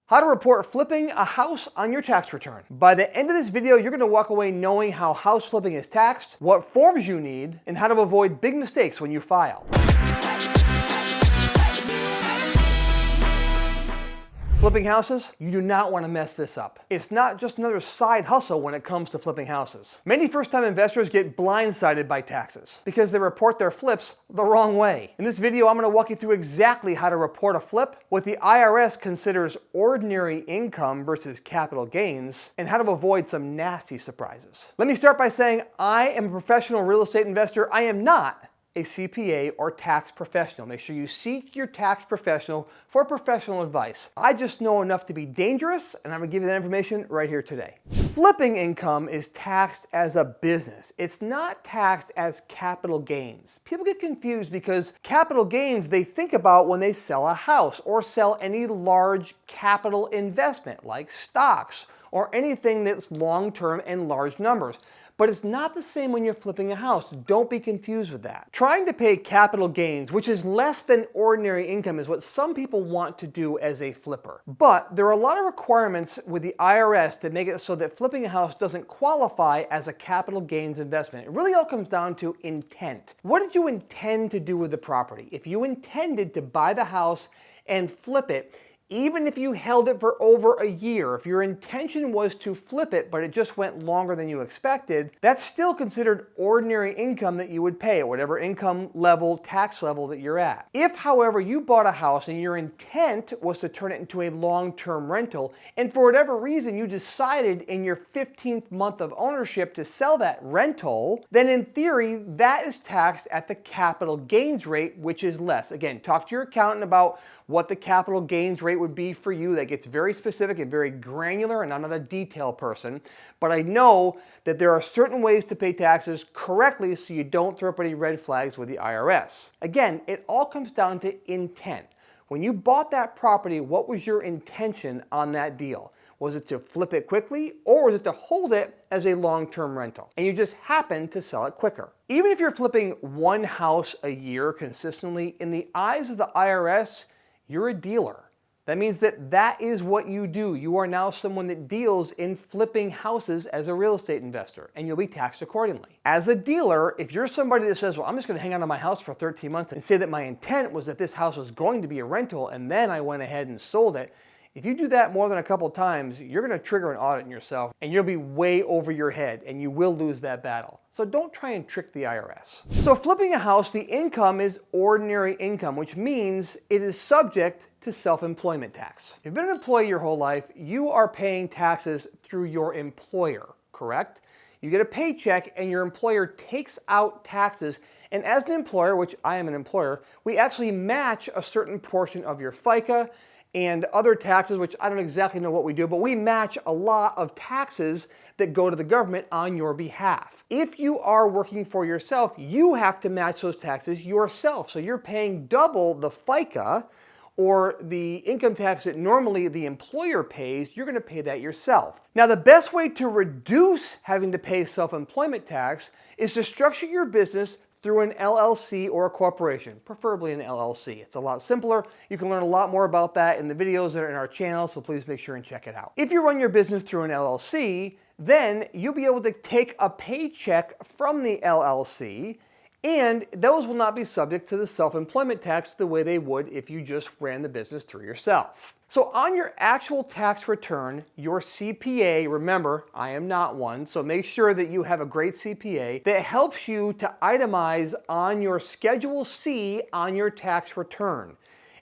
How to report flipping a house on your tax return. By the end of this video, you're going to walk away knowing how house flipping is taxed, what forms you need, and how to avoid big mistakes when you file. Flipping houses, you do not want to mess this up. It's not just another side hustle when it comes to flipping houses. Many first-time investors get blindsided by taxes because they report their flips the wrong way. In this video, I'm going to walk you through exactly how to report a flip, what the IRS considers ordinary income versus capital gains, and how to avoid some nasty surprises. Let me start by saying I am a professional real estate investor. I am not a CPA or tax professional. Make sure you seek your tax professional for professional advice. I just know enough to be dangerous, and I'm gonna give you that information right here today. Flipping income is taxed as a business. It's not taxed as capital gains. People get confused because capital gains they think about when they sell a house or sell any large capital investment like stocks or anything that's long-term and large numbers. But it's not the same when you're flipping a house. Don't be confused with that. Trying to pay capital gains, which is less than ordinary income, is what some people want to do as a flipper. But there are a lot of requirements with the IRS that make it so that flipping a house doesn't qualify as a capital gains investment. It really all comes down to intent. What did you intend to do with the property? If you intended to buy the house and flip it, even if you held it for over a year, if your intention was to flip it, but it just went longer than you expected, that's still considered ordinary income that you would pay at whatever income level, tax level that you're at. If, however, you bought a house and your intent was to turn it into a long-term rental, and for whatever reason you decided in your 15th month of ownership to sell that rental, then in theory, that is taxed at the capital gains rate, which is less. Again, talk to your accountant about what the capital gains rate would be for you. That gets very specific and very granular, and I'm not a detail person, but I know that there are certain ways to pay taxes correctly so you don't throw up any red flags with the IRS. Again, it all comes down to intent. When you bought that property, what was your intention on that deal? Was it to flip it quickly, or was it to hold it as a long-term rental? And you just happened to sell it quicker. Even if you're flipping one house a year consistently, in the eyes of the IRS, you're a dealer. That means that is what you do. You are now someone that deals in flipping houses as a real estate investor, and you'll be taxed accordingly. As a dealer, if you're somebody that says, well, I'm just going to hang on to my house for 13 months and say that my intent was that this house was going to be a rental and then I went ahead and sold it, if you do that more than a couple of times, you're going to trigger an audit on yourself and you'll be way over your head and you will lose that battle. So don't try and trick the IRS. So flipping a house, the income is ordinary income, which means it is subject to self-employment tax. If you've been an employee your whole life, you are paying taxes through your employer, correct? You get a paycheck and your employer takes out taxes. And as an employer, which I am an employer, we actually match a certain portion of your FICA and other taxes, which I don't exactly know what we do, but we match a lot of taxes that go to the government on your behalf. If you are working for yourself, you have to match those taxes yourself. So you're paying double the FICA or the income tax that normally the employer pays, you're gonna pay that yourself. Now, the best way to reduce having to pay self-employment tax is to structure your business through an LLC or a corporation, preferably an LLC. It's a lot simpler. You can learn a lot more about that in the videos that are in our channel, so please make sure and check it out. If you run your business through an LLC, then you'll be able to take a paycheck from the LLC, and those will not be subject to the self-employment tax the way they would if you just ran the business through yourself. So on your actual tax return, your CPA, remember, I am not one, so make sure that you have a great CPA that helps you to itemize on your Schedule C on your tax return.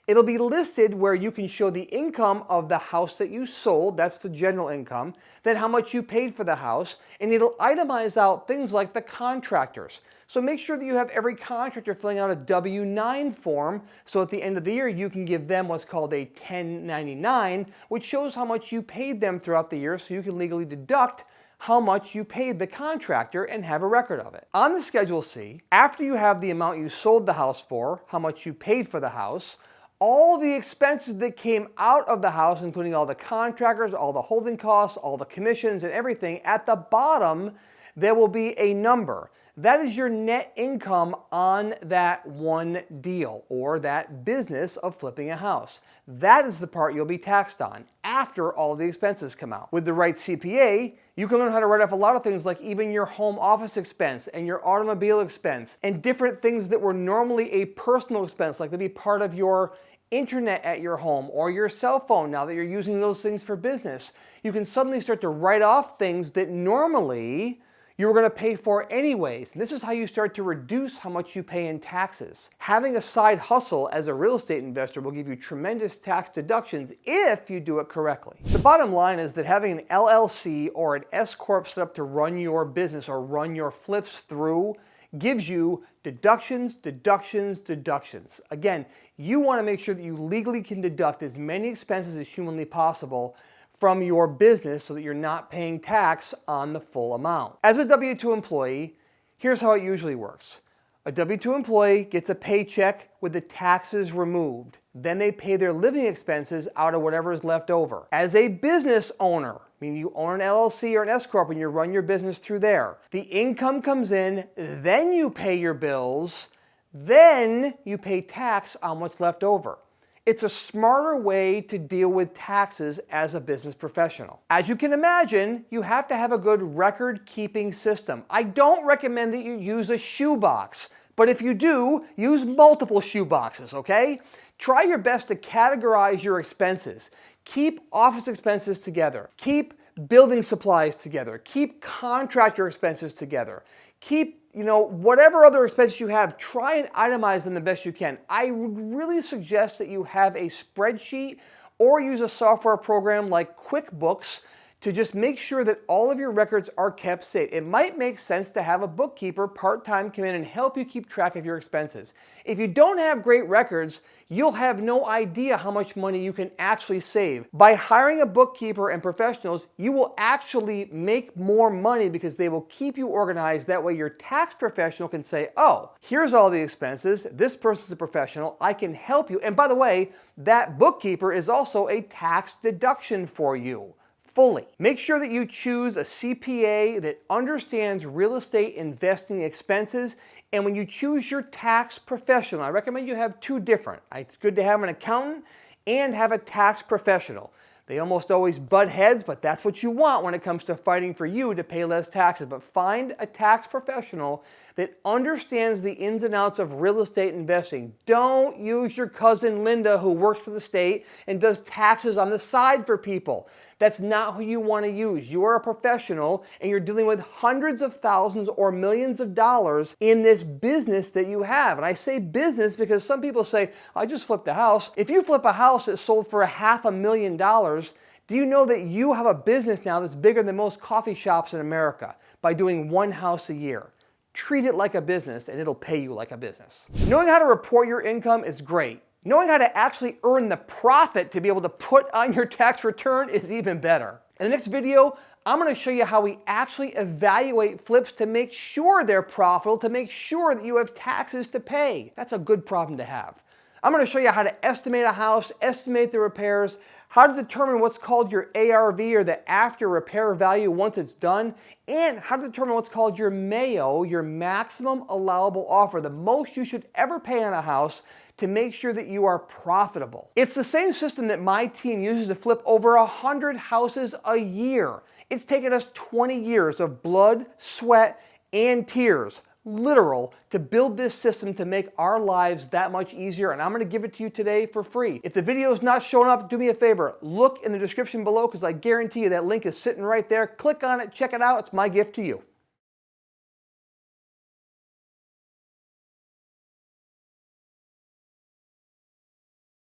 It'll be listed where you can show the income of the house that you sold, that's the general income, then how much you paid for the house, and it'll itemize out things like the contractors. So make sure that you have every contractor filling out a W-9 form, so at the end of the year you can give them what's called a 1099, which shows how much you paid them throughout the year so you can legally deduct how much you paid the contractor and have a record of it. On the Schedule C, after you have the amount you sold the house for, how much you paid for the house, all the expenses that came out of the house, including all the contractors, all the holding costs, all the commissions and everything, at the bottom there will be a number. That is your net income on that one deal or that business of flipping a house. That is the part you'll be taxed on after all the expenses come out. With the right CPA, you can learn how to write off a lot of things like even your home office expense and your automobile expense and different things that were normally a personal expense, like maybe part of your internet at your home or your cell phone. Now that you're using those things for business, you can suddenly start to write off things that normally you were going to pay for anyways. And this is how you start to reduce how much you pay in taxes. Having a side hustle as a real estate investor will give you tremendous tax deductions if you do it correctly. The bottom line is that having an LLC or an S Corp set up to run your business or run your flips through gives you deductions, deductions, deductions. Again, you want to make sure that you legally can deduct as many expenses as humanly possible from your business so that you're not paying tax on the full amount. As a W-2 employee, here's how it usually works. A W-2 employee gets a paycheck with the taxes removed. Then they pay their living expenses out of whatever is left over. As a business owner, meaning you own an LLC or an S Corp and you run your business through there, the income comes in, then you pay your bills, then you pay tax on what's left over. It's a smarter way to deal with taxes as a business professional. As you can imagine, you have to have a good record-keeping system. I don't recommend that you use a shoebox, but if you do, use multiple shoeboxes, okay? Try your best to categorize your expenses. Keep office expenses together. Keep building supplies together. Keep contractor expenses together. Keep whatever other expenses you have, try and itemize them the best you can. I would really suggest that you have a spreadsheet or use a software program like QuickBooks to just make sure that all of your records are kept safe. It might make sense to have a bookkeeper part-time come in and help you keep track of your expenses. If you don't have great records, you'll have no idea how much money you can actually save. By hiring a bookkeeper and professionals, you will actually make more money because they will keep you organized. That way your tax professional can say, oh, here's all the expenses. This person's a professional. I can help you. And by the way, that bookkeeper is also a tax deduction for you. Fully. Make sure that you choose a CPA that understands real estate investing expenses. And when you choose your tax professional, I recommend you have two different. It's good to have an accountant and have a tax professional. They almost always butt heads, but that's what you want when it comes to fighting for you to pay less taxes. But find a tax professional that understands the ins and outs of real estate investing. Don't use your cousin Linda who works for the state and does taxes on the side for people. That's not who you want to use. You are a professional and you're dealing with hundreds of thousands or millions of dollars in this business that you have. And I say business because some people say, I just flipped a house. If you flip a house that sold for $500,000, do you know that you have a business now that's bigger than most coffee shops in America by doing one house a year? Treat it like a business and it'll pay you like a business. Knowing how to report your income is great. Knowing how to actually earn the profit to be able to put on your tax return is even better. In the next video, I'm going to show you how we actually evaluate flips to make sure they're profitable, to make sure that you have taxes to pay. That's a good problem to have. I'm going to show you how to estimate a house, estimate the repairs, how to determine what's called your ARV or the after repair value once it's done, and how to determine what's called your MAO, your maximum allowable offer, the most you should ever pay on a house to make sure that you are profitable. It's the same system that my team uses to flip over 100 houses a year. It's taken us 20 years of blood, sweat, and tears, literal, to build this system to make our lives that much easier, and I'm going to give it to you today for free. If the video is not showing up, do me a favor, look in the description below because I guarantee you that link is sitting right there. Click on it, check it out. It's my gift to you.